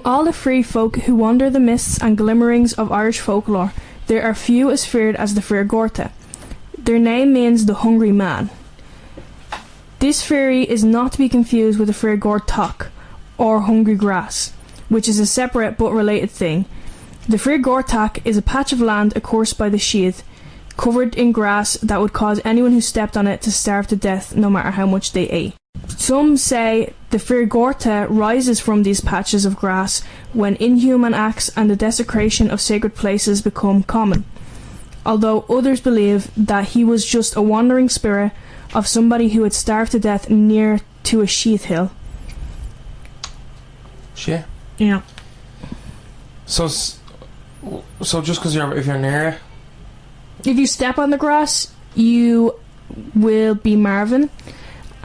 all the free folk who wander the mists and glimmerings of Irish folklore, there are few as feared as the Fair Gorta. Their name means the hungry man. This fairy is not to be confused with the Fair Gortach, or hungry grass, which is a separate but related thing. The Fair Gortach is a patch of land accoursed by the Sheath, covered in grass that would cause anyone who stepped on it to starve to death no matter how much they ate. Some say the Fair Gorta rises from these patches of grass when inhuman acts and the desecration of sacred places become common, although others believe that he was just a wandering spirit of somebody who had starved to death near to a sheath hill. Shit. Yeah. So just because if you're near it, if you step on the grass, you will be Marvin.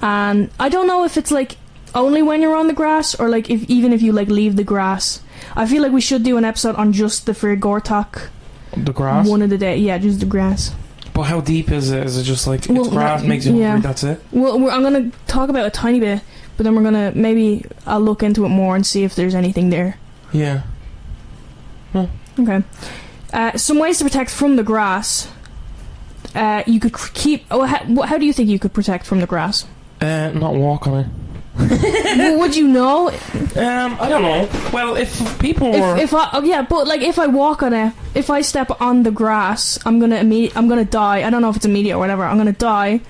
And I don't know if it's like only when you're on the grass, or like even if you like leave the grass. I feel like we should do an episode on just the Fair Gortach. The grass? One of the day, yeah, just the grass. But how deep is it? Is it just like it's grass makes you hungry, that's it? Well, I'm going to talk about a tiny bit, but then we're going to, maybe I'll look into it more and see if there's anything there. Yeah. Huh. Okay. Some ways to protect from the grass. You could keep... how do you think you could protect from the grass? Not walk on it. Well, would you know? I don't know. Well, if people were... If I walk on it, if I step on the grass, I'm gonna die. I don't know if it's immediate or whatever. I'm gonna die.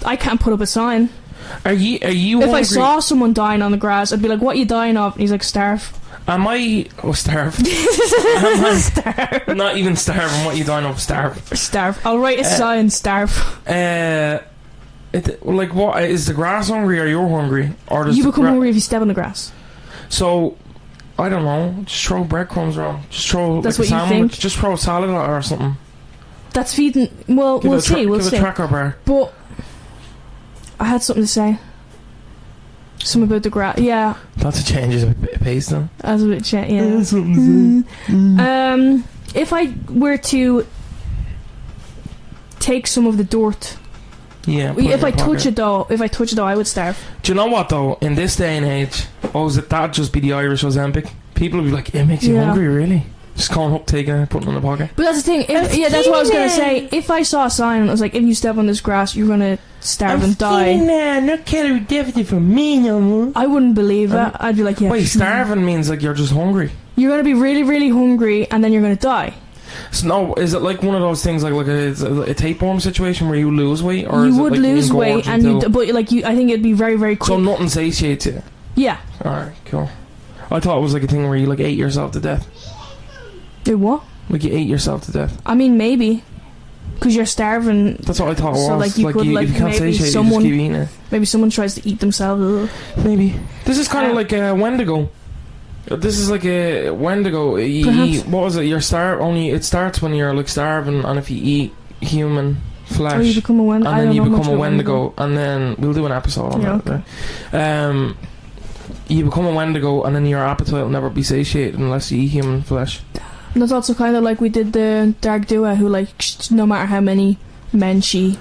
I can't put up a sign. Are you If hungry? I saw someone dying on the grass, I'd be like, "What are you dying of?" And he's like, "Starve." Am I... Oh, starve. Starve. Not even starving. What are you dying of? Starve. Starve. I'll write a sign. Starve. Like, what is the grass hungry or you're hungry, or does you become hungry if you step on the grass? So, I don't know. Just throw breadcrumbs around. Just throw That's like a what you sandwich. think? Just throw a salad or something. That's feeding. Well, we'll see. We'll see. Give a tracker bar. But I had something to say. Something about the grass. Yeah. That's a change of pace, then. That's a bit yeah. Something to say. If I were to take some of the dirt. Yeah. If I touch it though, I would starve. Do you know what though? In this day and age, that'd just be the Irish Ozempic. People would be like, "It makes you hungry, really?" Just calling up, taking it, putting it in the pocket. But that's the thing. That's what I was gonna say. If I saw a sign and it was like, "If you step on this grass, you're gonna starve and die," not calorie deficit for me no more. I wouldn't believe it. I'd be like, "Yeah." Wait, starving means like you're just hungry. You're gonna be really, really hungry, and then you're gonna die. So no, is it like one of those things like a tapeworm situation where you lose weight, or you is would it like lose weight, and I think it'd be very, very quick. So nothing satiates you. Yeah. All right, cool. I thought it was like a thing where you like ate yourself to death. Do what? Like you ate yourself to death. I mean, maybe, because you're starving. That's what I thought it was. So like you could if you can't satiate, you just keep eating it. Maybe someone tries to eat themselves. Maybe this is kind of like a Wendigo. This is like a Wendigo. What was it? It starts when you're like starving, and if you eat human flesh, you become a Wendigo. And then you become a Wendigo, and then we'll do an episode on that. Okay. You become a Wendigo, and then your appetite will never be satiated unless you eat human flesh. And that's also kind of like we did the Dark Dua, who like no matter how many men she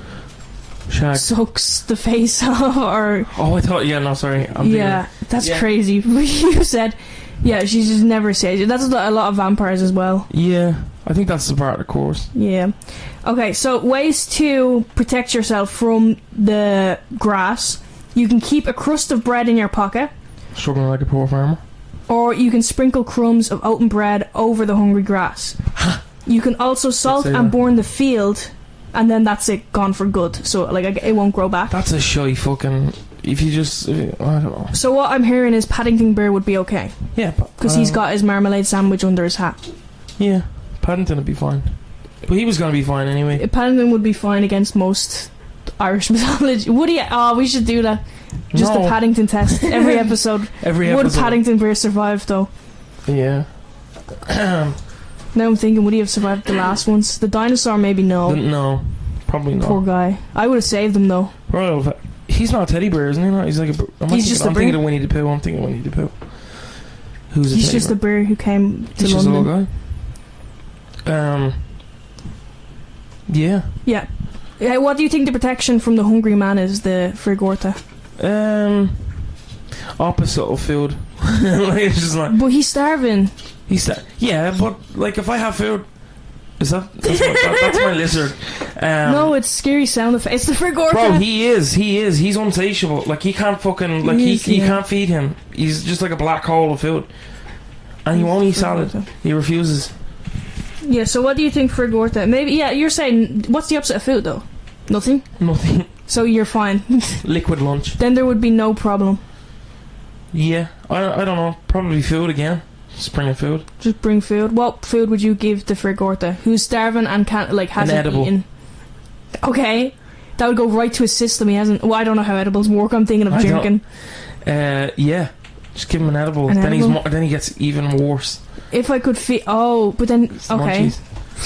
sucks the face off, or I thought sorry. That's crazy. You said. Yeah, she's just never says it. That's a lot of vampires as well. Yeah, I think that's the part of the course. Yeah. Okay, so ways to protect yourself from the grass. You can keep a crust of bread in your pocket. Struggling like a poor farmer. Or you can sprinkle crumbs of oaten bread over the hungry grass. You can also salt and burn the field, and then that's it, gone for good. So like it won't grow back. That's a shy fucking... If you just... I don't know. So what I'm hearing is Paddington Bear would be okay. Yeah, because he's got his marmalade sandwich under his hat. Yeah, Paddington would be fine. But he was going to be fine anyway. Paddington would be fine against most Irish mythology. Would he? Oh, we should do that. Just the Paddington test. Every episode. Would Paddington Bear survive though? Yeah. Now I'm thinking, would he have survived the last ones? The dinosaur, maybe no. No, probably not. Poor guy. I would have saved him though. Well, he's not a teddy bear, isn't he? He's like I'm thinking of Winnie the Pooh. He's just a bear who came to London. He's just a little guy. Yeah. Yeah. What do you think the protection from the hungry man is, the for Gorta? Opposite of food. Like, it's just like, But he's starving. yeah, but like if I have food, is that's my lizard. No, it's scary sound effect. It's the Fir Gorta. Bro, he is. He's unsatiable. Like he can't fucking like you can't feed him. He's just like a black hole of food, and he won't eat salad. He refuses. Yeah. So what do you think Fir Gorta? Maybe. Yeah. You're saying what's the opposite of food though? Nothing. Nothing. So you're fine. Liquid lunch. Then there would be no problem. Yeah, I don't know. Probably food again. Just bring food. Just bring food. What food would you give to Fir Gorta, who's starving and can't hasn't eaten? Okay, that would go right to his system. He hasn't. Well, I don't know how edibles work. I'm thinking of drinking. Yeah. Just give him an edible. Then he gets even worse. If I could feed. Oh, but then okay.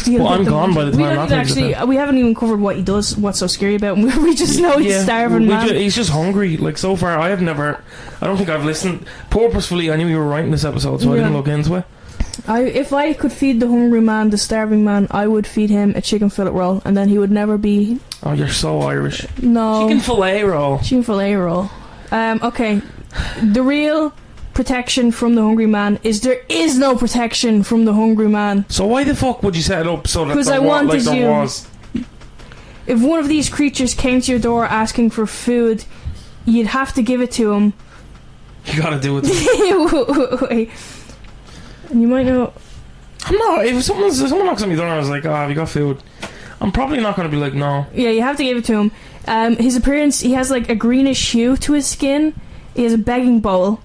Well, I'm gone by the time we haven't even covered what he does. What's so scary about him? We just know he's starving, man. He's just hungry. Like so far, I don't think I've listened purposefully. I knew you were writing this episode, so I didn't look into it. If I could feed the hungry man, the starving man, I would feed him a chicken fillet roll, and then he would never be. Oh, you're so Irish. No. Chicken fillet roll. Okay. The real protection from the hungry man is there is no protection from the hungry man. So why the fuck would you set it up so that there was? If one of these creatures came to your door asking for food, you'd have to give it to him. You gotta do it. And you might know. I'm not. If someone knocks on my door and I was like, "Oh, have you got food?" I'm probably not gonna be like, "No." Yeah, you have to give it to him. His appearance, he has like a greenish hue to his skin. He has a begging bowl.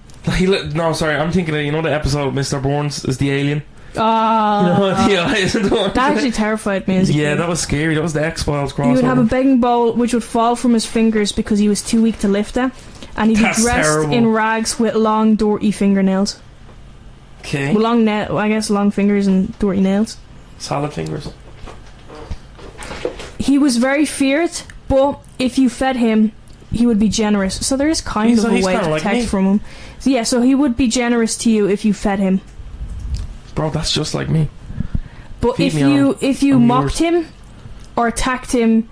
No, sorry, I'm thinking of, the episode of Mr. Burns as the alien. Oh, the eyes. That actually terrified me as a kid. That was scary. That was the X-Files crossover. He would have a begging bowl which would fall from his fingers because he was too weak to lift it, and he'd be dressed in rags with long, dirty fingernails. Okay. Well, long fingers and dirty nails. Salad fingers. He was very feared, but if you fed him, he would be generous. So there is kind of a way to protect from him. So yeah, so he would be generous to you if you fed him. Bro, that's just like me. But if you mocked him or attacked him,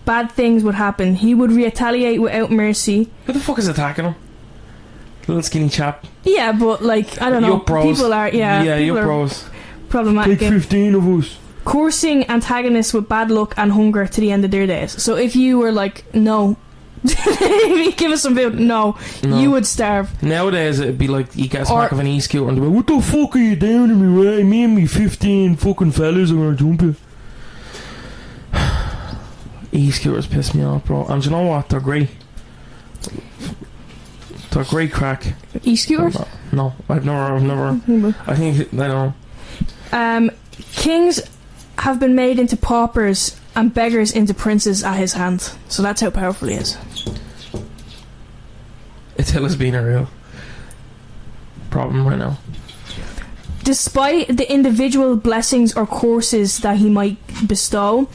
bad things would happen. He would retaliate without mercy. Who the fuck is attacking him? Little skinny chap. Yeah, but I don't know. People are you bros. Problematic. Take 15 of us. Coursing antagonists with bad luck and hunger to the end of their days. So if you were like, no, give us some food, no, you would starve. Nowadays it'd be like you get a smack of an e-scooter and be like, what the fuck are you doing to me, right? Me and me 15 fucking fellas are gonna jump you. E-scooters piss me off, bro. And do you know what? They're great. They're great crack. E-scooters? No, I've never. I think I don't know. Kings have been made into paupers and beggars into princes at his hand. So that's how powerful he is. Attila's been a real problem right now. Despite the individual blessings or curses that he might bestow,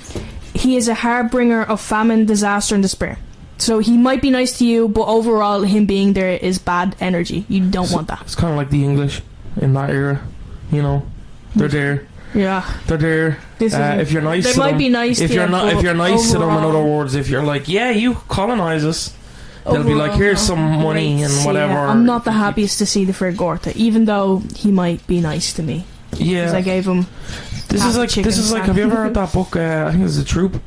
he is a harbinger of famine, disaster and despair. So he might be nice to you, but overall him being there is bad energy. You don't want that. It's kind of like the English in that era, they're there. Yeah, they're there. If you're nice, they to might them, be nice. If you're nice to them, in other words, if you're like, yeah, you colonize us, they'll be like, here's some money and whatever. I'm not the happiest to see the Fir Gorta, even though he might be nice to me. Yeah, because I gave him. This is like. Have you ever heard that book? I think it's a troop.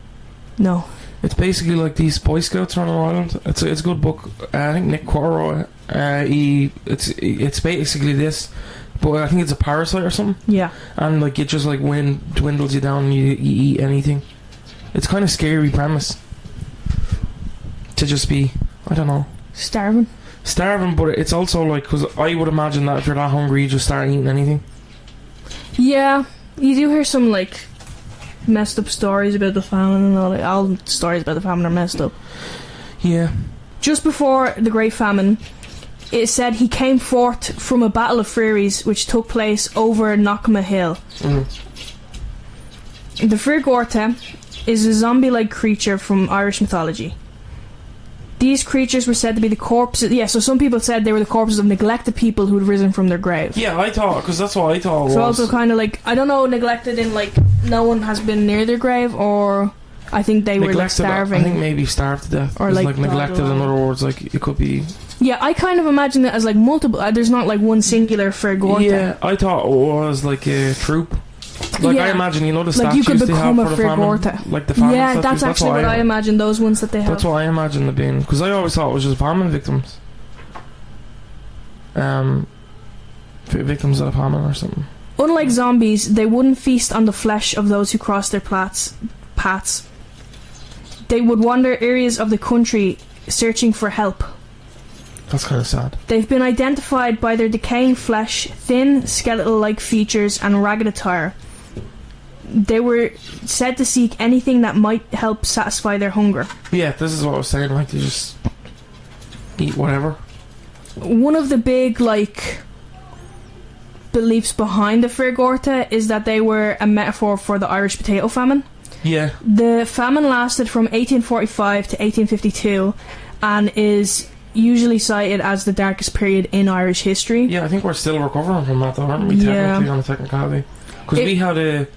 No. It's basically like these Boy Scouts around Ireland. It's a good book. I think Nick Quorrow. It's basically this. But I think it's a parasite or something. Yeah. And like it just like dwindles you down and you eat anything. It's kind of scary premise. To just be, I don't know. Starving, but it's also like, because I would imagine that if you're that hungry you just start eating anything. Yeah. You do hear some like messed up stories about the famine and all that. All stories about the famine are messed up. Yeah. Just before the Great Famine, it said he came forth from a battle of furies which took place over Knockma Hill. The Fir Gorta is a zombie-like creature from Irish mythology. These creatures were said to be the corpses. Yeah, so some people said they were the corpses of neglected people who had risen from their grave. Yeah, I thought, because that's what I thought it was. So also kind of like, I don't know, neglected in like no one has been near their grave, or I think they were like starving. I think maybe starved to death. Or like neglected, in other words. Like, it could be... Yeah, I kind of imagine it as like multiple... there's not like one singular for Gorta. Yeah, I thought it was like a troop. Like, I imagine, you know, the statues like you could they have become for a the famine? Gorta. Like the famine Yeah, statues, that's actually what I imagine, those ones that they have. That's what I imagine it being. Because I always thought it was just famine victims. Victims of famine or something. Unlike zombies, they wouldn't feast on the flesh of those who crossed their paths. They would wander areas of the country searching for help. That's kind of sad. They've been identified by their decaying flesh, thin, skeletal-like features, and ragged attire. They were said to seek anything that might help satisfy their hunger. Yeah, this is what I was saying, like, they just eat whatever. One of the big, like, beliefs behind the Fir Gorta is that they were a metaphor for the Irish potato famine. Yeah. The famine lasted from 1845 to 1852 and is usually cited as the darkest period in Irish history. Yeah, I think we're still recovering from that, though, aren't we? Technically, on a technicality. Because we had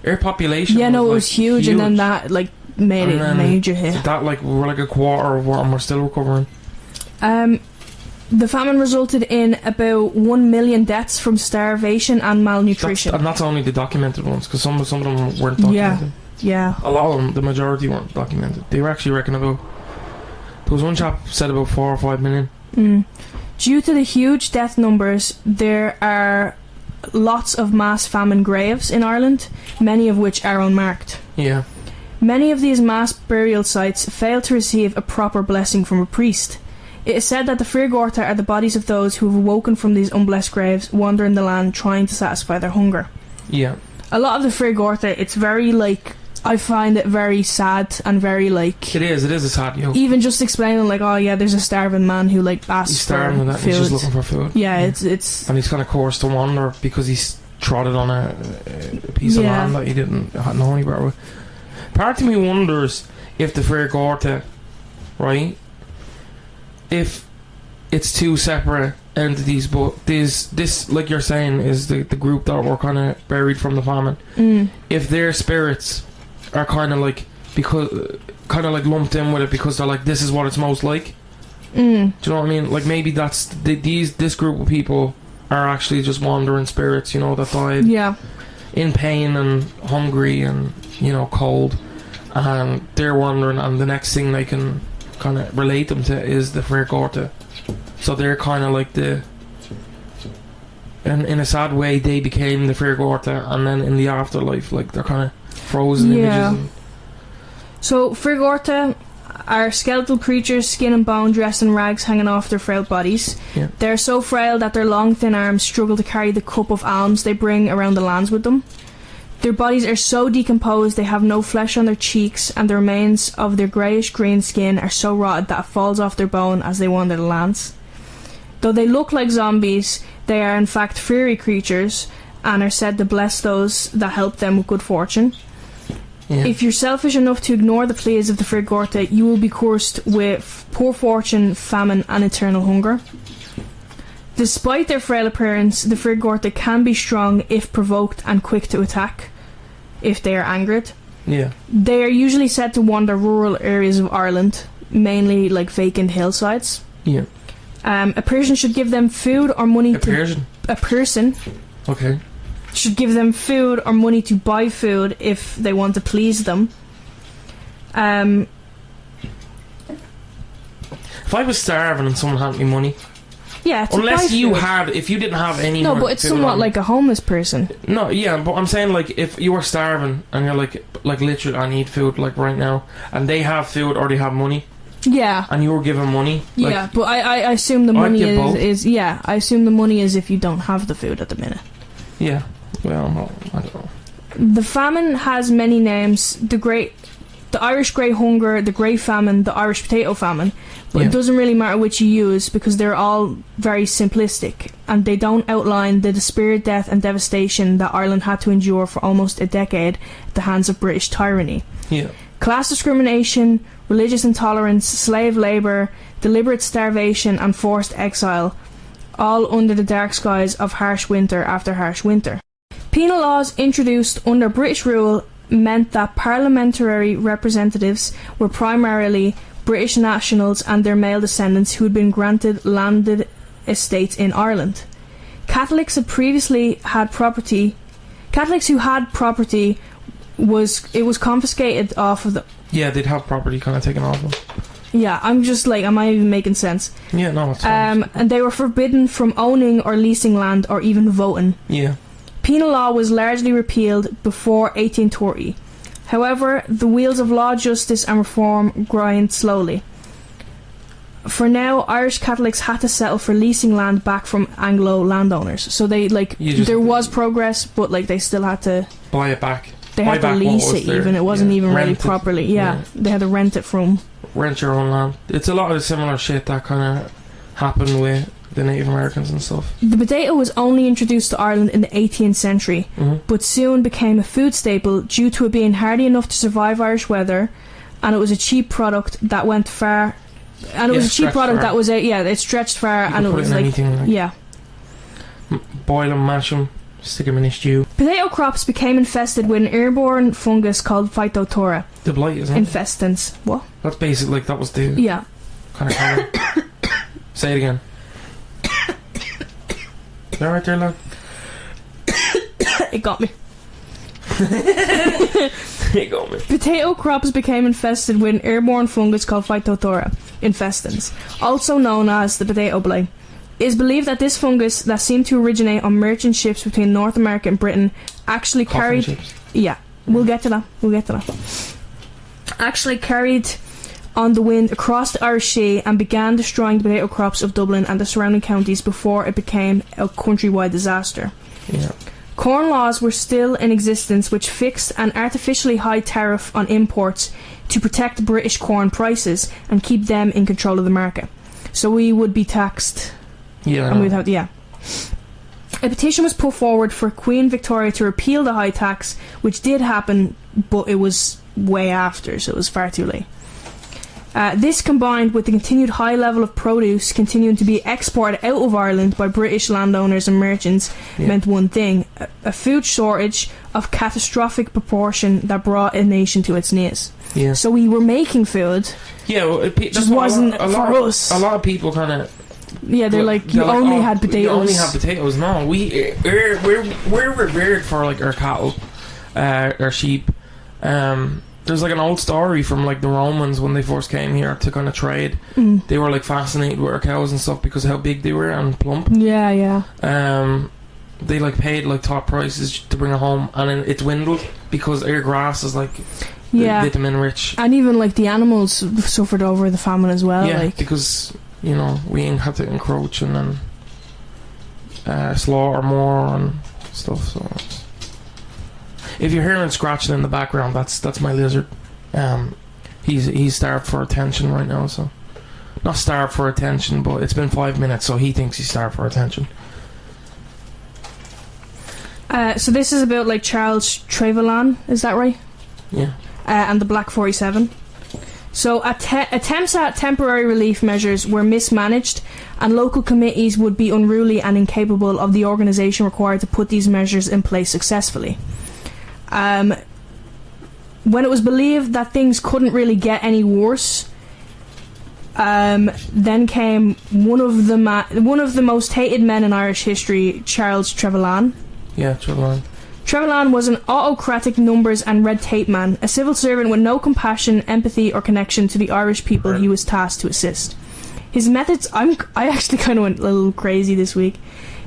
our population. Yeah, no, it was huge, and then that like made it a major hit. That like we're like a quarter of what, and we're still recovering. The famine resulted in about 1 million deaths from starvation and malnutrition. And that's only the documented ones, because some of them weren't documented. Yeah. A lot of them, the majority weren't documented. They were actually reckoning about... There was one chap said about 4 or 5 million. Due to the huge death numbers, there are lots of mass famine graves in Ireland, many of which are unmarked. Yeah. Many of these mass burial sites fail to receive a proper blessing from a priest. It is said that the Fir Gorta are the bodies of those who have awoken from these unblessed graves, wandering the land trying to satisfy their hunger. Yeah. A lot of the Fir Gorta, it's very like... I find it very sad and very like... It is a sad yoke. Even just explaining like, oh yeah, there's a starving man who like asks for food. He's just looking for food. Yeah, it's... And he's kind of coerced to wander because he's trotted on a piece of land that he didn't know any better with. Part of me wonders if the Fir Gorta, right, if it's two separate entities, but this like you're saying is the group that were kind of buried from the famine. If their spirits are kind of like lumped in with it because they're like, this is what it's most like. Do you know what I mean? Like maybe that's this group of people are actually just wandering spirits, you know, that died in pain and hungry and, you know, cold, and they're wandering, and the next thing they can kind of relate them to is the Fir Gorta. So they're kind of like in a sad way, they became the Fir Gorta, and then in the afterlife, like, they're kind of frozen images. So Fir Gorta are skeletal creatures, skin and bone, dressed in rags hanging off their frail bodies. They're so frail that their long thin arms struggle to carry the cup of alms they bring around the lands with them. Their bodies are so decomposed they have no flesh on their cheeks, and the remains of their greyish green skin are so rotted that it falls off their bone as they wander the lands. Though they look like zombies, they are in fact fairy creatures and are said to bless those that help them with good fortune. If you're selfish enough to ignore the pleas of the Fir Gorta, you will be cursed with poor fortune, famine and eternal hunger. Despite their frail appearance, the Fir Gorta can be strong if provoked and quick to attack if they are angered. They are usually said to wander rural areas of Ireland, mainly like vacant hillsides. A person should give them food or money a person should give them food or money to buy food if they want to please them. If I was starving and someone handed me money, unless if you didn't have any no, but it's somewhat like a homeless person. No, yeah, but I'm saying, like, if you were starving and you're like literally, I need food, like, right now, and they have food or they have money, and you were given money, like, but I assume the money is I assume the money is if you don't have the food at the minute. Well, I don't know. The famine has many names: the Irish Grey Hunger, the Grey Famine, the Irish Potato Famine. But it doesn't really matter which you use because they're all very simplistic, and they don't outline the despaired death and devastation that Ireland had to endure for almost a decade at the hands of British tyranny. Class discrimination, religious intolerance, slave labour, deliberate starvation and forced exile, all under the dark skies of harsh winter after harsh winter. Penal laws introduced under British rule meant that parliamentary representatives were primarily British nationals and their male descendants who had been granted landed estates in Ireland. Catholics who had property was confiscated off of the... Yeah, they'd have property kind of taken off them. Yeah, I'm just like, am I even making sense? Yeah, no, it's fine. And they were forbidden from owning or leasing land or even voting. Yeah. Penal law was largely repealed before 1830. However, the wheels of law, justice and reform grind slowly. For now, Irish Catholics had to settle for leasing land back from Anglo landowners. So they, like, there was progress, but, like, they still had to... Buy it back. They had to lease it even. It wasn't even really properly. Yeah, they had to rent it from... Rent your own land. It's a lot of similar shit that kind of happened with the Native Americans and stuff. The potato was only introduced to Ireland in the 18th century, but soon became a food staple due to it being hardy enough to survive Irish weather, and it was a cheap product that went far. And it was a cheap product that was it stretched far, and it was like, boil them, mash them, stick them in a stew. Potato crops became infested with an airborne fungus called Phytophthora. The blight, isn't it? Infestans. What? That's basically like that was the kind of colour. Say it again. You alright there, lad? It got me. It got me. Potato crops became infested with an airborne fungus called Phytophthora infestans, also known as the potato blight. It is believed that this fungus, that seemed to originate on merchant ships between North America and Britain, actually carried... Ships. Yeah, we'll get to that. Actually carried on the wind across the Irish Sea and began destroying the potato crops of Dublin and the surrounding counties before it became a countrywide disaster. Yeah. Corn laws were still in existence, which fixed an artificially high tariff on imports to protect British corn prices and keep them in control of the market. So we would be taxed. Yeah. And we'd have, A petition was put forward for Queen Victoria to repeal the high tax, which did happen, but it was way after, so it was far too late. This, combined with the continued high level of produce continuing to be exported out of Ireland by British landowners and merchants, meant one thing: a food shortage of catastrophic proportion that brought a nation to its knees. Yeah. So we were making food. Yeah, well, just wasn't for us. A lot of people kind of. Yeah, they're like, you only had potatoes. You only have potatoes. No, we're revered for like our cattle, our sheep. There's like an old story from like the Romans when they first came here to kind of trade. They were like fascinated with our cows and stuff because of how big they were and plump. Yeah. They like paid like top prices to bring it home, and then it dwindled because our grass is like vitamin rich. And even like the animals suffered over the famine as well. Yeah, like, because we had to encroach and then slaughter more and stuff. So. If you're hearing scratching in the background, that's my lizard. He's starved for attention right now, so not starved for attention, but it's been 5 minutes, so he thinks he's starved for attention. So this is about like Charles Trevelyan, is that right? Yeah. And the Black 47. So attempts at temporary relief measures were mismanaged, and local committees would be unruly and incapable of the organisation required to put these measures in place successfully. When it was believed that things couldn't really get any worse, then came one of the most hated men in Irish history, Charles Trevelyan. Yeah, Trevelyan. Trevelyan was an autocratic numbers and red tape man, a civil servant with no compassion, empathy or connection to the Irish people he was tasked to assist. His methods... I actually kind of went a little crazy this week.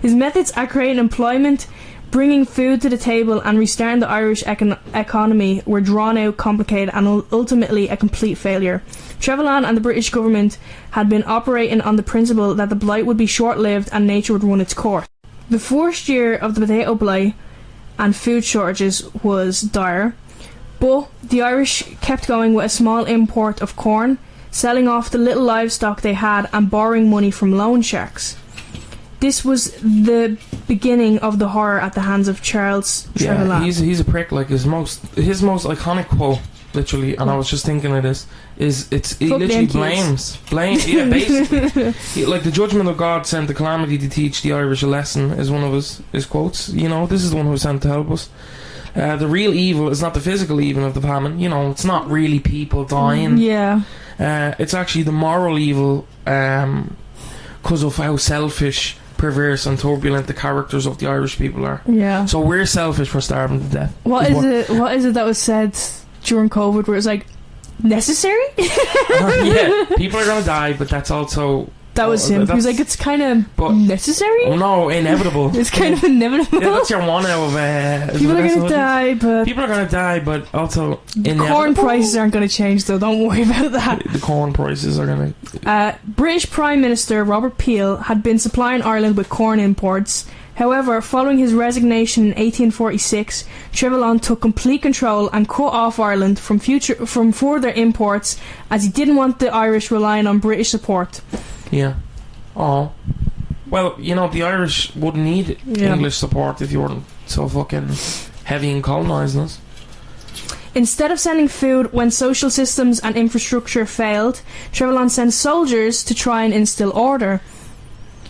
His methods at creating employment, bringing food to the table and restarting the Irish economy were drawn out, complicated and ultimately a complete failure. Trevelyan and the British government had been operating on the principle that the blight would be short-lived and nature would run its course. The first year of the potato blight and food shortages was dire, but the Irish kept going with a small import of corn, selling off the little livestock they had and borrowing money from loan sharks. This was the beginning of the horror at the hands of Charles Trevelyan. Yeah, he's a prick. Like his most iconic quote, literally, and I was just thinking of this, he literally blames. Yeah, basically. Like the judgment of God sent the calamity to teach the Irish a lesson is one of his quotes. This is the one who was sent to help us. The real evil is not the physical evil of the famine. You know, it's not really people dying. Yeah. It's actually the moral evil, because of how selfish, perverse and turbulent the characters of the Irish people are. Yeah. So we're selfish for starving to death. What is it that was said during COVID where it's like, necessary? Yeah, people are gonna die, but that's also... That was him. He was like, it's kind of necessary? No, inevitable. It's kind of inevitable. Yeah, that's your one out of... People are gonna die, but... People are gonna die, but also inevitable. Corn prices aren't gonna change, though. Don't worry about that. The corn prices are gonna... British Prime Minister Robert Peel had been supplying Ireland with corn imports. However, following his resignation in 1846, Trevelyan took complete control and cut off Ireland from further imports, as he didn't want the Irish relying on British support. Yeah. Oh. Well, you know, the Irish wouldn't need English support if you weren't so fucking heavy in colonising us. Instead of sending food when social systems and infrastructure failed, Trevelyan sent soldiers to try and instill order.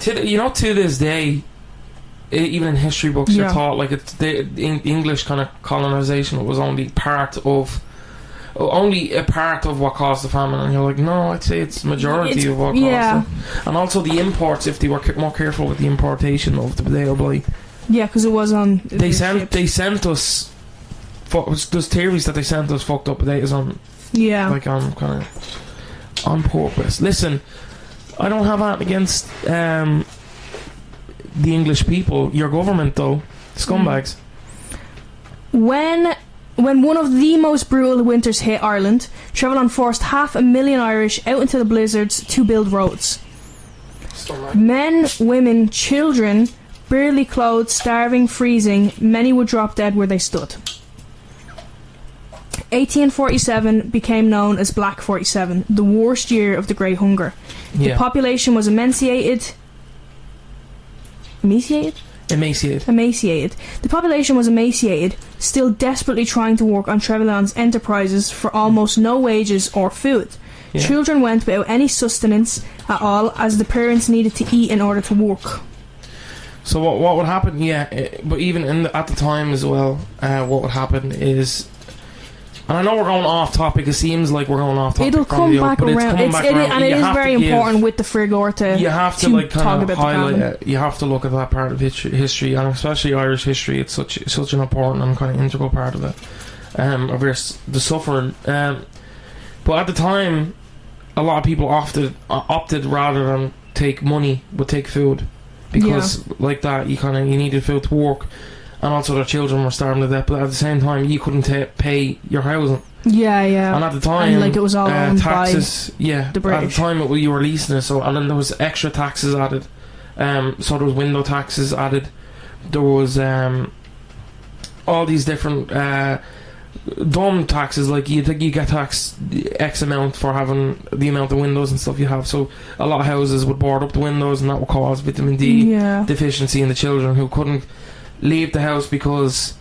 To this day, even in history books, you're taught like English kind of colonisation was only a part of what caused the famine, and you're like, no, I'd say it's majority of what caused it. And also the imports, if they were more careful with the importation of the potato blight. Yeah, because it was on. They sent us. There's theories that they sent us fucked up potatoes on. Yeah. Like on kind of on purpose. Listen, I don't have that against the English people. Your government, though, scumbags. When one of the most brutal winters hit Ireland, Trevelyan forced 500,000 Irish out into the blizzards to build roads. Men, women, children, barely clothed, starving, freezing, many would drop dead where they stood. 1847 became known as Black 47, the worst year of the Great Hunger. The population was emaciated. The population was emaciated, still desperately trying to work on Trevelyan's enterprises for almost no wages or food. Yeah. Children went without any sustenance at all, as the parents needed to eat in order to work. So what would happen? But even at the time as well, what would happen is, and I know we're going off topic. It seems like we're going off topic. It'll come back around. And it is very important with the Fir Gorta. You have to like kind of highlight it. You have to look at that part of history, and especially Irish history. It's such an important and kind of integral part of it. Of the suffering. But at the time, a lot of people opted rather than take money, would take food, because like that you needed food to work. And also their children were starving to death, but at the same time you couldn't pay your housing. Yeah. And at the time, it was all owned taxes. By the British. At the time you were leasing it, and then there was extra taxes added. So there was window taxes added. There was all these different dumb taxes, like you get taxed X amount for having the amount of windows and stuff you have. So a lot of houses would board up the windows, and that would cause vitamin D deficiency in the children who couldn't leave the house because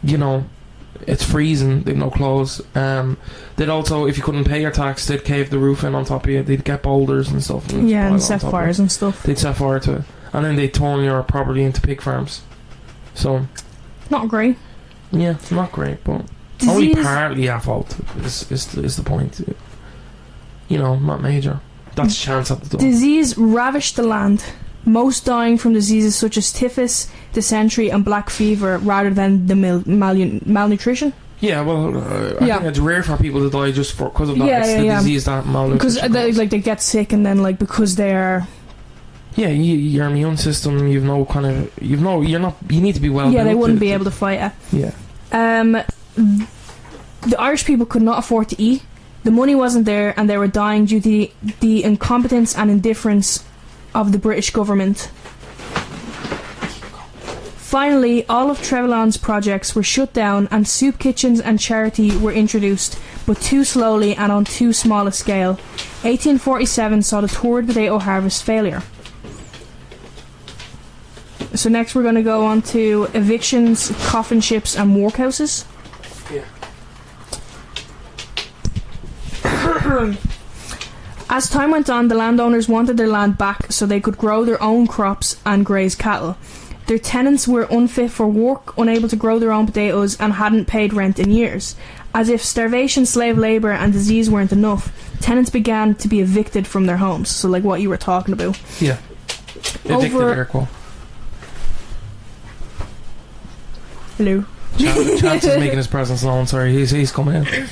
it's freezing, they've no clothes. They'd also, if you couldn't pay your tax, they'd cave the roof in on top of you. They'd get boulders and stuff and set fires and stuff. They'd set fire to it, and then they'd turn your property into pig farms. So not great. Not great, but only partly our fault is the point. Not major. That's a chance at the door. Disease ravished the land, most dying from diseases such as typhus, dysentery and black fever rather than the malnutrition. Yeah, well, I think it's rare for people to die just because of that. It's the disease that malnutrition because they get sick, and then because they are... Yeah, your immune system, you need to be well built. Yeah, they wouldn't be able to fight it. Yeah. The Irish people could not afford to eat. The money wasn't there, and they were dying due to the incompetence and indifference of the British government. Finally, all of Trevelyan's projects were shut down, and soup kitchens and charity were introduced, but too slowly and on too small a scale. 1847 saw the third potato harvest failure. So next we're going to go on to evictions, coffin ships and workhouses. Yeah. As time went on, the landowners wanted their land back so they could grow their own crops and graze cattle. Their tenants were unfit for work, unable to grow their own potatoes, and hadn't paid rent in years. As if starvation, slave labour and disease weren't enough, tenants began to be evicted from their homes. So like what you were talking about. Yeah. Evicted air quote. Hello. Chance is making his presence known. Sorry, he's coming in.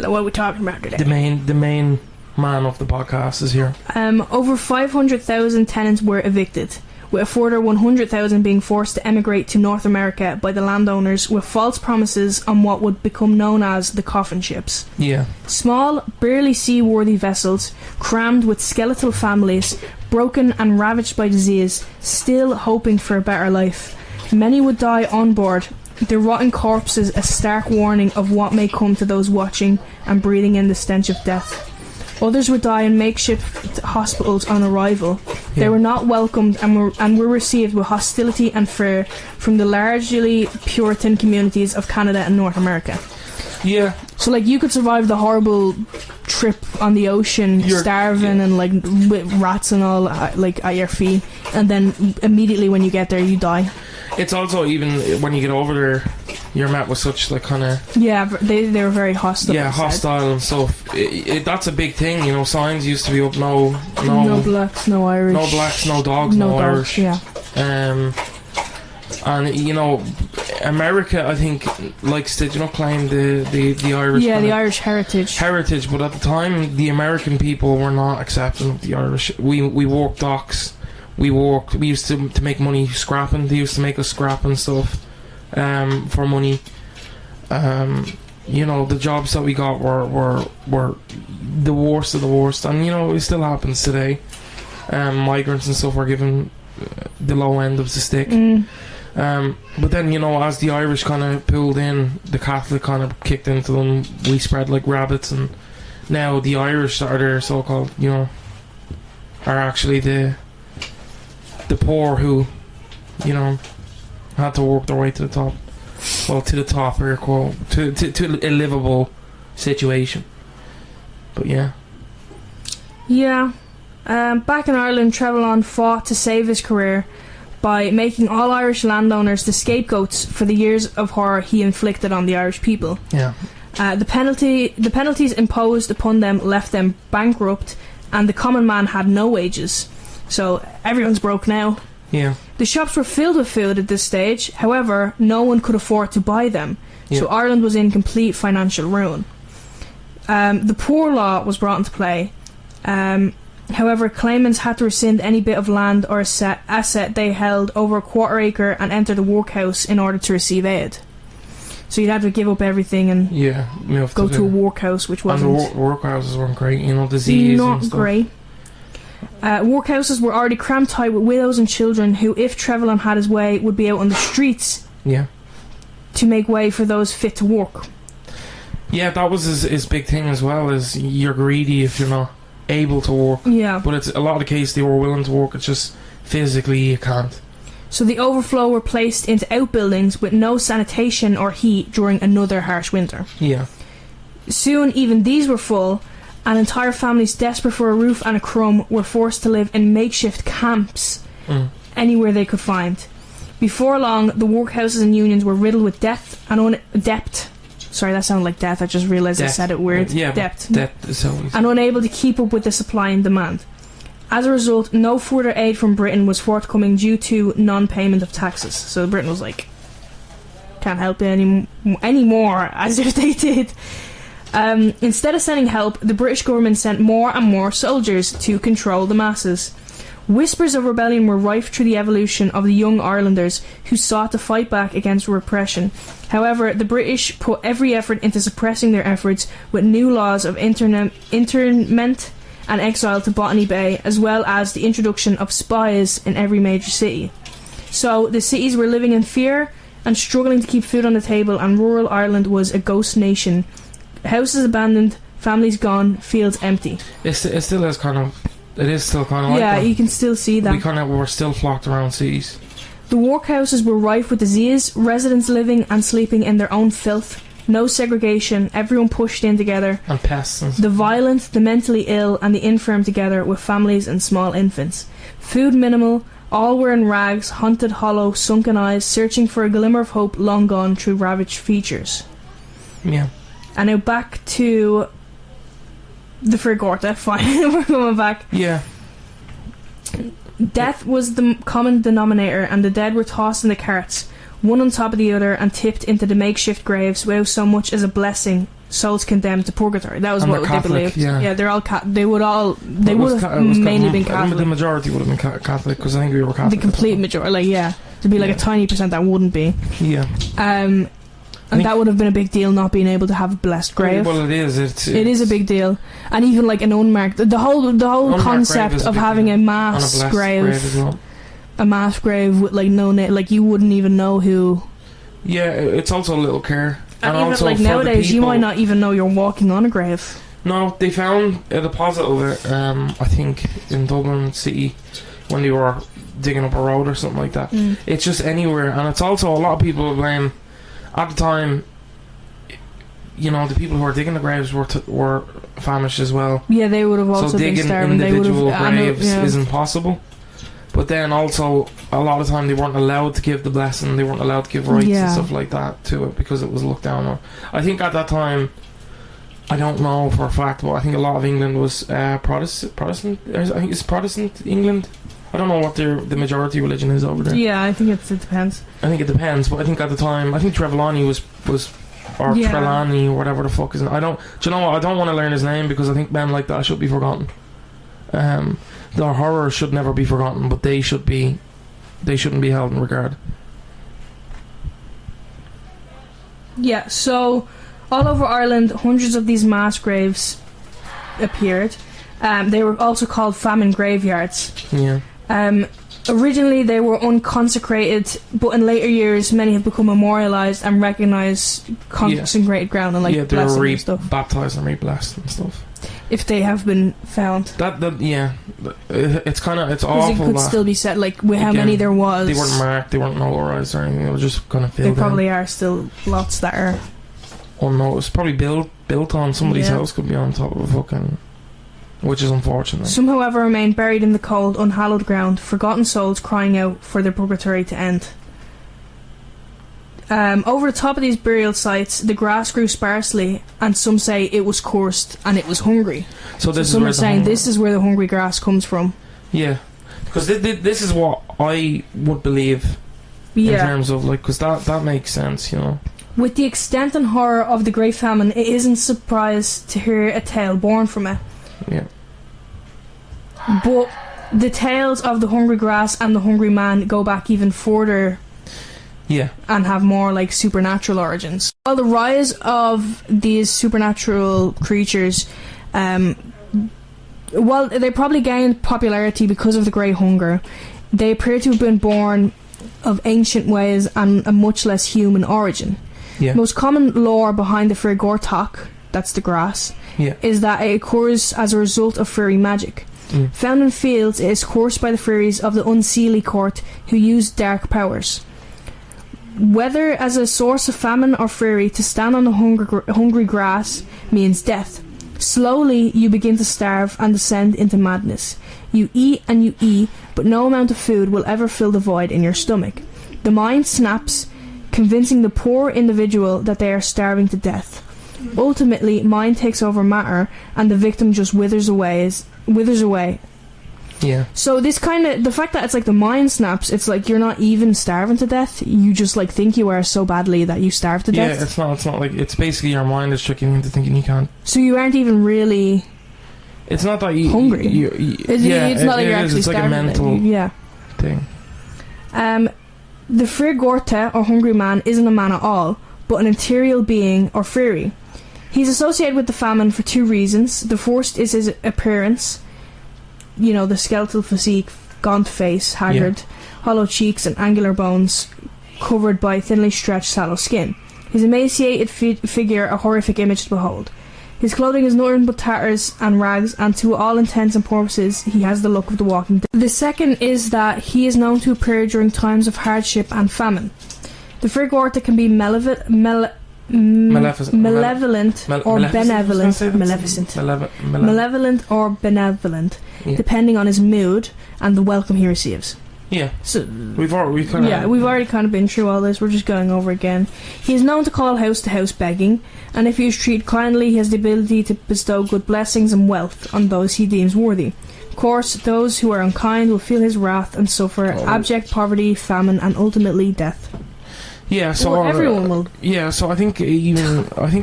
What are we talking about today? The main man of the podcast is here. Over 500,000 tenants were evicted, with a further 100,000 being forced to emigrate to North America by the landowners with false promises on what would become known as the coffin ships. Yeah. Small, barely seaworthy vessels, crammed with skeletal families, broken and ravaged by disease, still hoping for a better life. Many would die on board, their rotting corpses a stark warning of what may come to those watching and breathing in the stench of death. Others would die in makeshift hospitals on arrival. Yeah. They were not welcomed and were received with hostility and fear from the largely Puritan communities of Canada and North America. Yeah. So like you could survive the horrible trip on the ocean, starving and like with rats and all like at your feet, and then immediately when you get there you die. It's also, even when you get over there, you're met with such like kind of... Yeah, they were very hostile. Yeah, hostile and stuff. That's a big thing, you know. Signs used to be up, no blacks, no Irish. No blacks, no dogs, no dogs, Irish. Yeah. And you know, America, I think, likes to, you know, claim the Irish. Yeah, the Irish heritage. But at the time, the American people were not accepting of the Irish. We worked docks. We used to make money scrapping. They used to make us scrap and stuff for money. You know, the jobs that we got were the worst of the worst, and you know it still happens today. Migrants and stuff are given the low end of the stick. But then, you know, as the Irish kind of pulled in, the Catholic kind of kicked into them. We spread like rabbits, and now the Irish are their so-called, you know, are actually the poor who, you know, had to work their way to the top. Well, to the top, air quote, to a livable situation. But yeah. Yeah. Back in Ireland, Trevelyan fought to save his career by making all Irish landowners the scapegoats for the years of horror he inflicted on the Irish people. Yeah. The penalties imposed upon them left them bankrupt, and the common man had no wages. So everyone's broke now. Yeah. The shops were filled with food at this stage. However, no one could afford to buy them. Yeah. So Ireland was in complete financial ruin. The poor law was brought into play. However, claimants had to rescind any bit of land or asset they held over a quarter acre and enter the workhouse in order to receive aid. So you'd have to give up everything and go to a workhouse, which wasn't... And the workhouses weren't great, you know, disease not and stuff. Great. Workhouses were already crammed tight with widows and children who, if Trevelyan had his way, would be out on the streets to make way for those fit to work. Yeah, that was his big thing as well, is you're greedy if you're not able to work. Yeah. But it's a lot of the case they were willing to work, it's just physically you can't. So the overflow were placed into outbuildings with no sanitation or heat during another harsh winter. Yeah. Soon even these were full, and entire families desperate for a roof and a crumb were forced to live in makeshift camps anywhere they could find. Before long, the workhouses and unions were riddled with debt. Sorry, that sounded like death. I just realised I said it weird. Yeah, debt is always... And unable to keep up with the supply and demand. As a result, no further aid from Britain was forthcoming due to non-payment of taxes. So Britain was like, can't help you anymore, as if they did. Instead of sending help, the British government sent more and more soldiers to control the masses. Whispers of rebellion were rife through the evolution of the young Irelanders who sought to fight back against repression. However, the British put every effort into suppressing their efforts with new laws of internment and exile to Botany Bay, as well as the introduction of spies in every major city. So the cities were living in fear and struggling to keep food on the table, and rural Ireland was a ghost nation. Houses abandoned, families gone, fields empty. It still is kind of... It is still kind of like that. Yeah, you can still see that. We're still flocked around cities. The workhouses were rife with disease, residents living and sleeping in their own filth, no segregation, everyone pushed in together. And pests. And the violent, the mentally ill and the infirm together with families and small infants. Food minimal, All were in rags, haunted, hollow, sunken eyes, searching for a glimmer of hope long gone through ravaged features. Yeah. And now back to the Fir Gorta. Fine, we're going back. Yeah. Death was the common denominator, and the dead were tossed in the carts, one on top of the other, and tipped into the makeshift graves without so much as a blessing. Souls condemned to purgatory. That was And what they're they Catholic, believed. yeah. They're all. They would have mainly been Catholic. The majority would have been Catholic, because I think we were Catholic. The complete majority, like, yeah, there'd be like a tiny percent that wouldn't be. Yeah. And that would have been a big deal, not being able to have a blessed grave. Well, it is. It is a big deal, and even like an unmarked. The whole concept of having a mass grave as well. A mass grave with like no name, like you wouldn't even know who. Yeah, it's also a little care. And even also like nowadays, you might not even know you're walking on a grave. No, they found a deposit of it, I think, in Dublin City, when they were digging up a road or something like that. It's just anywhere, and it's also a lot of people blame. At the time, you know, the people who were digging the graves were famished as well. Yeah, they would have also been starving. So digging individual they graves isn't possible. But then also, a lot of the time they weren't allowed to give the blessing, they weren't allowed to give rites and stuff like that to it, because it was looked down on. I think at that time, I don't know for a fact, but I think a lot of England was Protestant. I think it's Protestant England. I don't know what the majority religion is over there. Yeah, I think it depends. I think it depends, but I think at the time, I think Trelawney was or Trelawney or whatever the fuck is. Do you know what? I don't want to learn his name, because I think men like that should be forgotten. Their horror should never be forgotten, but they shouldn't be held in regard. Yeah, so all over Ireland, hundreds of these mass graves appeared. They were also called famine graveyards. Yeah. Originally they were unconsecrated, but in later years many have become memorialised and recognised consecrated ground and like they were and stuff. Baptised and re-blessed and stuff. If they have been found. It's kind of, it's awful. Because it could still be said, like, with how many there was. They weren't marked, they weren't notarized or anything, they were just kind of filled in. There probably are still lots that are unknown. Probably built on somebody's house, could be on top of a fucking... Which is unfortunate. Some, however, remain buried in the cold, unhallowed ground, forgotten souls crying out for their purgatory to end. Over the top of these burial sites, the grass grew sparsely, and some say it was cursed and it was hungry. So some are saying this is where the hungry grass comes from. Yeah, because this is what I would believe in terms of, like, because that makes sense, you know. With the extent and horror of the Great Famine, it isn't surprised to hear a tale born from it. Yeah. But the tales of the hungry grass and the hungry man go back even further. Yeah. And have more like supernatural origins. Well, the rise of these supernatural creatures, they probably gained popularity because of the Great Hunger. They appear to have been born of ancient ways and a much less human origin. Yeah. Most common lore behind the Fir Gortach, that's the grass, is that it occurs as a result of fairy magic. Found in fields, it is cursed by the fairies of the unseelie court who use dark powers. Whether as a source of famine or fury, to stand on the hungry grass means death. Slowly you begin to starve and descend into madness. You eat and you eat, but no amount of food will ever fill the void in your stomach. The mind snaps, convincing the poor individual that they are starving to death. Ultimately, mind takes over matter, and the victim just withers away. Yeah. So this kind of, the fact that it's like the mind snaps, it's like you're not even starving to death. You just like think you are so badly that you starve to death. Yeah, it's not like, it's basically your mind is tricking you into thinking you can't. So you aren't even really. It's not that you hungry. It's not like you're actually it's like starving. A mental thing. The Fir Gorta, or hungry man, isn't a man at all, but an ethereal being or fairy. He's associated with the famine for two reasons. The first is his appearance. You know, the skeletal physique, gaunt face, haggard, hollow cheeks and angular bones covered by thinly stretched sallow skin. His emaciated figure a horrific image to behold. His clothing is nothing but tatters and rags, and to all intents and purposes he has the look of the walking dead. The second is that he is known to appear during times of hardship and famine. The Fir Gorta can be malevolent or benevolent. Malevolent or benevolent, depending on his mood and the welcome he receives. Yeah. So we've already kind of been through all this. We're just going over again. He is known to call house to house begging, and if he is treated kindly, he has the ability to bestow good blessings and wealth on those he deems worthy. Of course, those who are unkind will feel his wrath and suffer abject poverty, famine, and ultimately death. Yeah, so well, everyone will. Yeah, so I think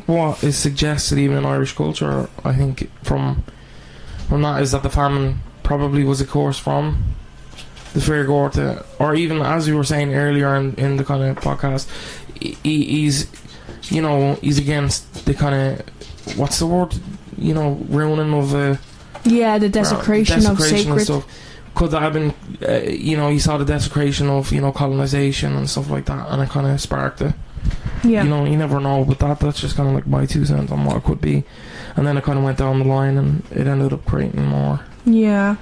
what is suggested even in Irish culture, I think from that is that the famine probably was a course from the Fair Gorta, or even as we were saying earlier in the kind of podcast, he's against the kind of, what's the word, ruining of the desecration of sacred and stuff. Could that have been, he saw the desecration of, colonization and stuff like that, and it kind of sparked it. Yeah. You never know, but that's just kind of like my 2 cents on what it could be. And then it kind of went down the line, and it ended up creating more. Yeah.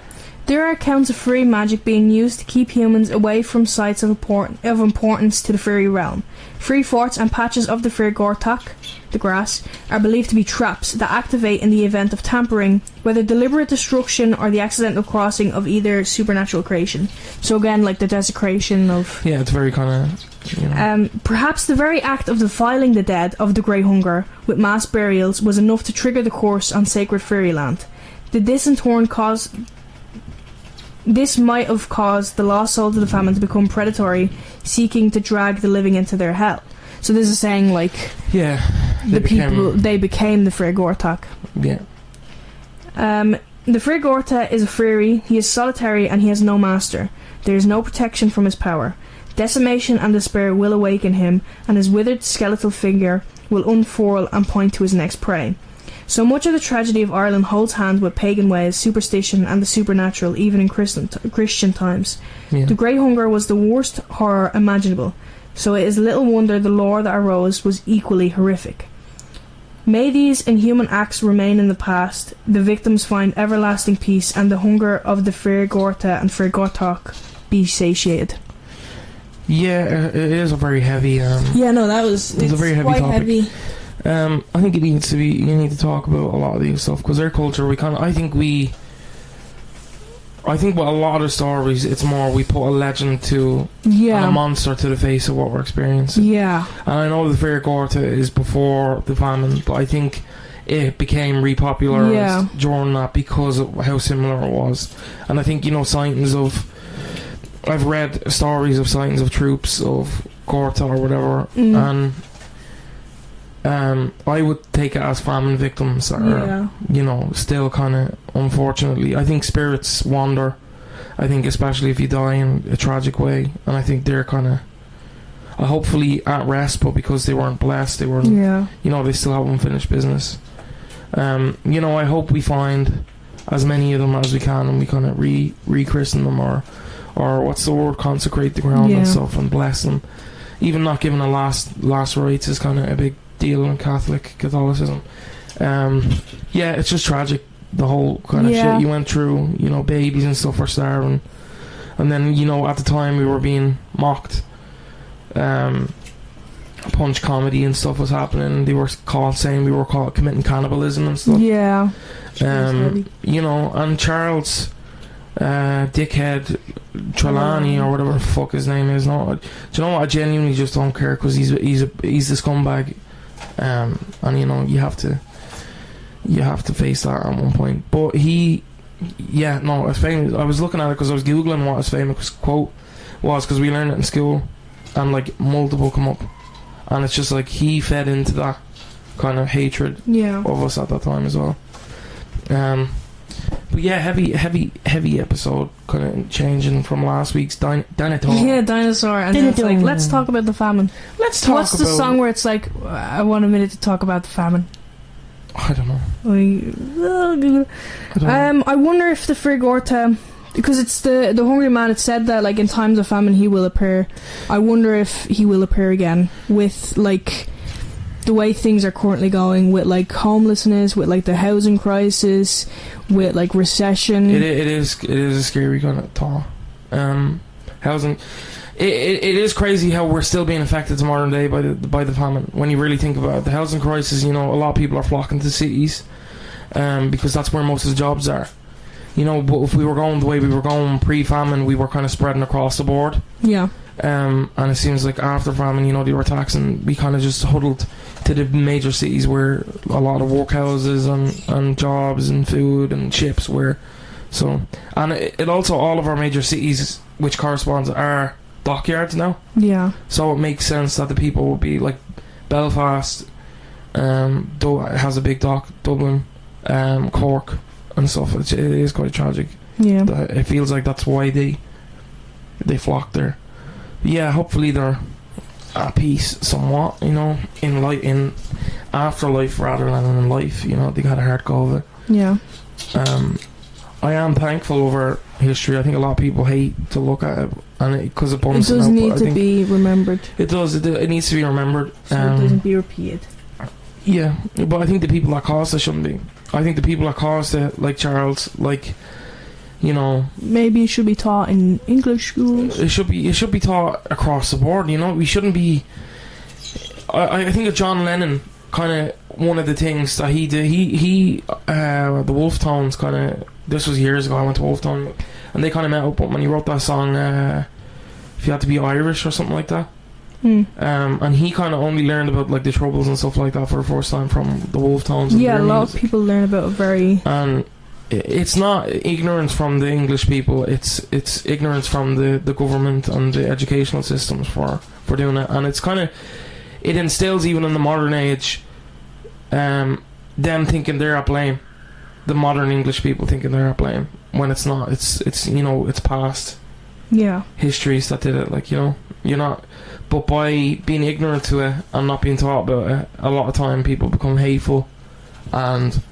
There are accounts of fairy magic being used to keep humans away from sites of importance to the fairy realm. Free forts and patches of the fair Gortach, the grass, are believed to be traps that activate in the event of tampering, whether deliberate destruction or the accidental crossing of either supernatural creation. So again, like the desecration of... Yeah, it's very kind of... Perhaps the very act of defiling the dead of the Grey Hunger with mass burials was enough to trigger the curse on sacred fairyland. Did this in turn cause... This might have caused the lost souls of the famine to become predatory, seeking to drag the living into their hell. So this is saying, like... Yeah. They became the Fair Gortach. Yeah. The Fair Gorta is a fairy. He is solitary and he has no master. There is no protection from his power. Decimation and despair will awaken him, and his withered skeletal figure will unfurl and point to his next prey. So much of the tragedy of Ireland holds hands with pagan ways, superstition, and the supernatural, even in Christian times. Yeah. The Grey Hunger was the worst horror imaginable, so it is little wonder the lore that arose was equally horrific. May these inhuman acts remain in the past, the victims find everlasting peace, and the hunger of the Fair Gorta and Fair Gortach be satiated. Yeah, it is a very heavy... It's a very heavy topic. Heavy. I think you need to talk about a lot of these stuff, because our culture, I think with a lot of stories, it's more we put a legend to and a monster to the face of what we're experiencing. Yeah. And I know the Fair Gorta is before the famine, but I think it became repopularized during that because of how similar it was. And I think, sightings of... I've read stories of sightings of troops of Gorta or whatever, and... I would take it as famine victims that are, still kind of, unfortunately, I think spirits wander. I think especially if you die in a tragic way, and I think they're kind of, hopefully at rest, but because they weren't blessed, they weren't, they still have unfinished business. I hope we find as many of them as we can, and we kind of rechristen them, or what's the word, consecrate the ground and stuff, and bless them. Even not giving a last rites is kind of a big deal in Catholicism. It's just tragic, the whole kind of shit you went through. Babies and stuff were starving, and then at the time we were being mocked. Punch comedy and stuff was happening. They were saying we were committing cannibalism and stuff. And Charles dickhead Trelawney or whatever the fuck his name is. No, do you know what? I genuinely just don't care, because he's the scumbag. And you have to face that at one point. But it's famous. I was looking at it because I was googling what his famous quote was, because we learned it in school, and like multiple come up, and it's just like he fed into that kind of hatred of us at that time as well. But heavy episode, kind of changing from last week's dinosaur. Yeah, dinosaur, and then it's like, let's talk about the famine. What's the song where it's like, I want a minute to talk about the famine? I don't know. I wonder if the Fair Gorta, because it's the hungry man, it said that like in times of famine he will appear. I wonder if he will appear again with like the way things are currently going, with like homelessness, with like the housing crisis, with like recession. It is a scary kind of thought. Housing. It is crazy how we're still being affected to modern day by the famine. When you really think about it, the housing crisis, a lot of people are flocking to cities, because that's where most of the jobs are. you know, but if we were going the way we were going pre-famine, we were kind of spreading across the board. Yeah. And it seems like after famine, you know, they were taxing, we kind of just huddled to the major cities where a lot of workhouses and jobs and food and ships were. So, and it also, all of our major cities, which corresponds, are dockyards now. Yeah. So it makes sense that the people would be like Belfast, has a big dock, Dublin, Cork and stuff. It is quite tragic. Yeah. It feels like that's why they flock there. Yeah, hopefully they're at peace somewhat, you know, in afterlife rather than in life, you know. They got a hard go of it. Yeah. I am thankful over history. I think a lot of people hate to look at it, and because it bums It does them out, need but I to think be remembered. it does. It needs to be remembered. So it doesn't be repeated. Yeah, but I think the people that caused it shouldn't be. I think the people that caused it, like Charles, like, you know, maybe it should be taught in English schools. It should be taught across the board. You know, we shouldn't be. I think of John Lennon, kind of one of the things that he did. The Wolf Tones kind of. This was years ago. I went to Wolf Tone, and they kind of met up when he wrote that song. If you had to be Irish or something like that. And he kind of only learned about like the Troubles and stuff like that for the first time from the Wolf Tones. Yeah, a lot of people learn about it very. And it's not ignorance from the English people. It's ignorance from the government and the educational systems for doing it. And it's kind of, it instills even in the modern age, them thinking they're at blame. The modern English people thinking they're at blame when it's not. It's you know, it's past. Yeah. Histories that did it. Like, you know, you're not. But by being ignorant to it and not being taught about it, a lot of time people become hateful and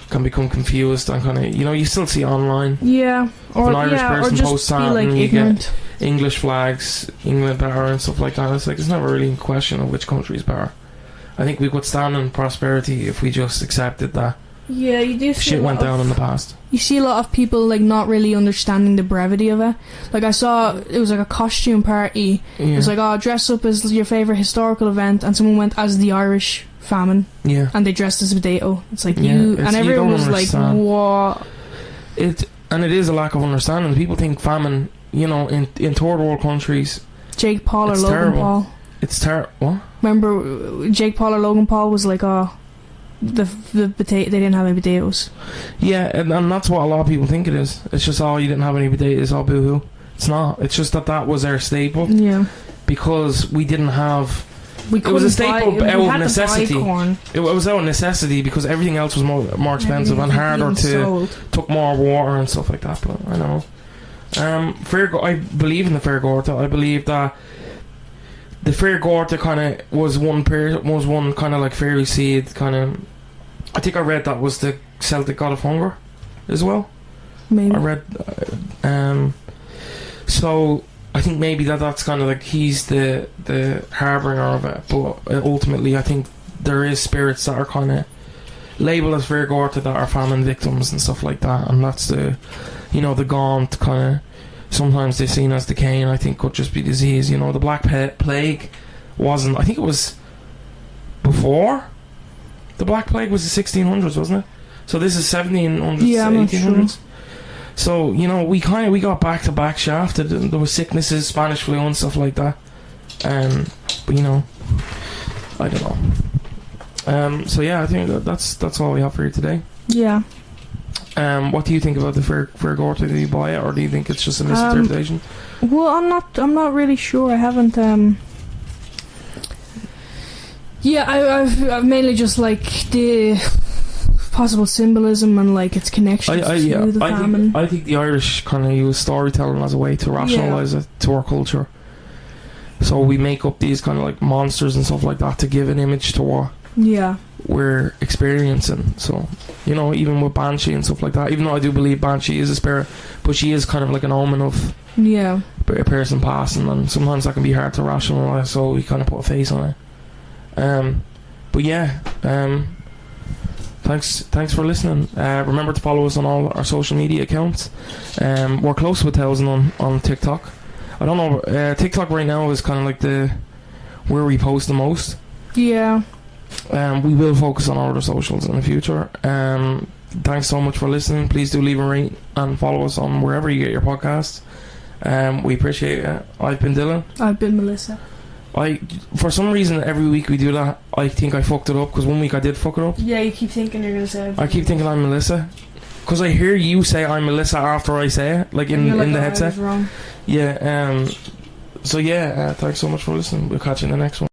can become confused and kind of, you know, you still see online. Yeah. Or if an Irish person just posts be that like and you ignorant. get English flags, England better and stuff like that. It's like, it's never really a question of which country is better. I think we could stand in prosperity if we just accepted that. Yeah, you do. Shit went down in the past. You see a lot of people like not really understanding the brevity of it. Like I saw, it was like a costume party. Yeah. It was like, oh, dress up as your favourite historical event, and someone went as the Irish famine. Yeah. And they dressed as a potato. It's like and everyone was like, what? And it is a lack of understanding. People think famine, you know, in third world countries. Jake Paul or Logan terrible. Paul. It's terrible. What? Remember, Jake Paul or Logan Paul was like, oh, the potato, they didn't have any potatoes. Yeah, and that's what a lot of people think it is. It's just, oh, you didn't have any potatoes, oh, boo-hoo. It's not. It's just that was our staple. Yeah. Because we didn't have... It was a staple out of necessity. Corn. It was out of necessity because everything else was more expensive and harder to... Took more water and stuff like that, but I don't know. I believe in the Fair Gorta. I believe that the Fair Gorta kind of was one kind of like fairy seed kind of. I think I read that was the Celtic god of hunger, as well. Maybe I read. So I think maybe that's kind of like he's the harbinger of it. But ultimately, I think there is spirits that are kind of labeled as Fair Gorta that are famine victims and stuff like that, and that's the, you know, the gaunt kind of. Sometimes they're seen as decaying. I think could just be disease. You know, the Black Plague wasn't. I think it was before. The Black Plague was the 1600s, wasn't it? So this is 1700s, yeah, 1800s. Sure. So, you know, we got back to back shafted. There was sicknesses, Spanish flu and stuff like that. But you know, I don't know. So yeah, I think that's all we have for you today. Yeah. What do you think about the Fair Gorta? Do you buy it, or do you think it's just a misinterpretation? Well, I'm not really sure. I haven't. Yeah, I've mainly just like the possible symbolism and like its connection to the famine. I think the Irish kind of use storytelling as a way to rationalise it to our culture. So we make up these kind of like monsters and stuff like that to give an image to what we're experiencing. So, you know, even with Banshee and stuff like that, even though I do believe Banshee is a spirit, but she is kind of like an omen of a person passing, and sometimes that can be hard to rationalise, so we kind of put a face on it. But yeah, thanks for listening. Remember to follow us on all our social media accounts. We're close to 1,000 on TikTok. I don't know, TikTok right now is kind of like where we post the most. Yeah. We will focus on other socials in the future. thanks so much for listening. Please do leave a rate and follow us on wherever you get your podcasts. We appreciate it. I've been Dylan. I've been Melissa. For some reason, every week we do that, I think I fucked it up, because one week I did fuck it up. Yeah, you keep thinking you're going to say it. I keep thinking I'm Melissa, because I hear you say I'm Melissa after I say it, like in the headset. I was wrong. Yeah, so yeah, thanks so much for listening. We'll catch you in the next one.